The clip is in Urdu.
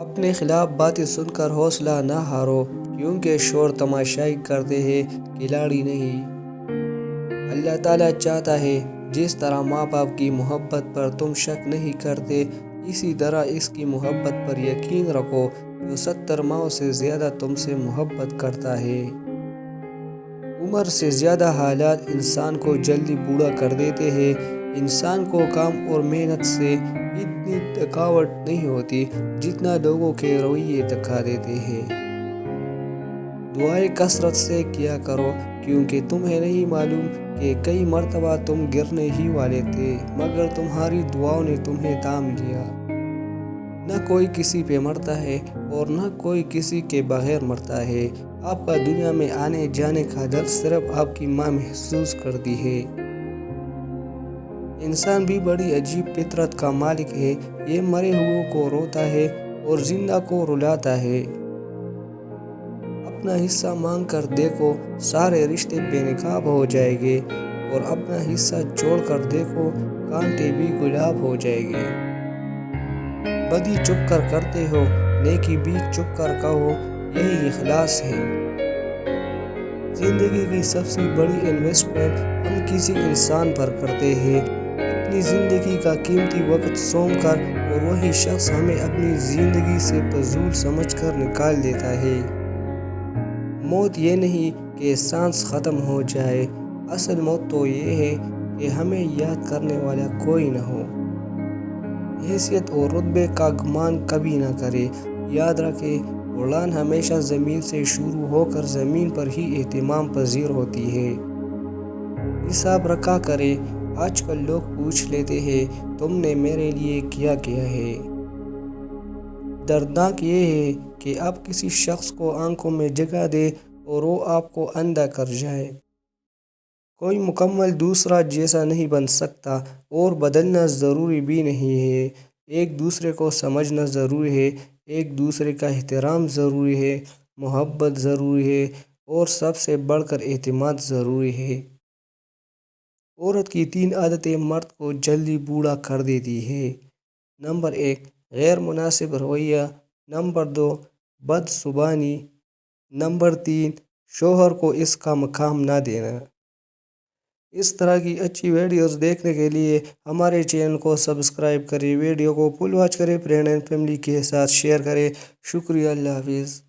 اپنے خلاف باتیں سن کر حوصلہ نہ ہارو، کیونکہ شور تماشائی کرتے ہیں، کھلاڑی نہیں۔ اللہ تعالیٰ چاہتا ہے جس طرح ماں باپ کی محبت پر تم شک نہیں کرتے، اسی طرح اس کی محبت پر یقین رکھو جو 70 ماؤں سے زیادہ تم سے محبت کرتا ہے۔ عمر سے زیادہ حالات انسان کو جلدی بوڑھا کر دیتے ہیں۔ انسان کو کام اور محنت سے اتنی تھکاوٹ نہیں ہوتی جتنا لوگوں کے رویے تھکا دیتے ہیں۔ دعائیں کثرت سے کیا کرو، کیونکہ تمہیں نہیں معلوم کہ کئی مرتبہ تم گرنے ہی والے تھے، مگر تمہاری دعاؤں نے تمہیں تھام لیا۔ نہ کوئی کسی پہ مرتا ہے اور نہ کوئی کسی کے بغیر مرتا ہے۔ آپ کا دنیا میں آنے جانے کا درد صرف آپ کی ماں محسوس کرتی ہے۔ انسان بھی بڑی عجیب فطرت کا مالک ہے، یہ مرے ہوئوں کو روتا ہے اور زندہ کو رلاتا ہے۔ اپنا حصہ مانگ کر دیکھو، سارے رشتے بے نقاب ہو جائیں گے، اور اپنا حصہ چھوڑ کر دیکھو، کانٹے بھی گلاب ہو جائیں گے۔ بدی چھپ کر کرتے ہو، نیکی بھی چھپ کر کہو، یہی اخلاص ہے۔ زندگی کی سب سے بڑی انویسٹمنٹ ہم کسی انسان پر کرتے ہیں، اپنی زندگی کا قیمتی وقت سونپ کر، اور وہی شخص ہمیں اپنی زندگی سے فضول سمجھ کر نکال دیتا ہے۔ موت یہ نہیں کہ سانس ختم ہو جائے، اصل موت تو یہ ہے کہ ہمیں یاد کرنے والا کوئی نہ ہو۔ حیثیت اور رتبے کا گمان کبھی نہ کرے، یاد رکھے اڑان ہمیشہ زمین سے شروع ہو کر زمین پر ہی اختتام پذیر ہوتی ہے۔ حساب رکھا کرے، آج کل لوگ پوچھ لیتے ہیں تم نے میرے لیے کیا کیا ہے۔ دردناک یہ ہے کہ آپ کسی شخص کو آنکھوں میں جگہ دیں اور وہ آپ کو اندھا کر جائے۔ کوئی مکمل دوسرا جیسا نہیں بن سکتا، اور بدلنا ضروری بھی نہیں ہے۔ ایک دوسرے کو سمجھنا ضروری ہے، ایک دوسرے کا احترام ضروری ہے، محبت ضروری ہے، اور سب سے بڑھ کر اعتماد ضروری ہے۔ عورت کی 3 عادتیں مرد کو جلدی بوڑھا کر دیتی ہیں۔ نمبر 1، غیر مناسب رویہ۔ نمبر 2، بد زبانی۔ نمبر 3، شوہر کو اس کا مقام نہ دینا۔ اس طرح کی اچھی ویڈیوز دیکھنے کے لیے ہمارے چینل کو سبسکرائب کریں، ویڈیو کو فل واچ کریں، فرینڈ اینڈ فیملی کے ساتھ شیئر کریں۔ شکریہ، اللہ حافظ۔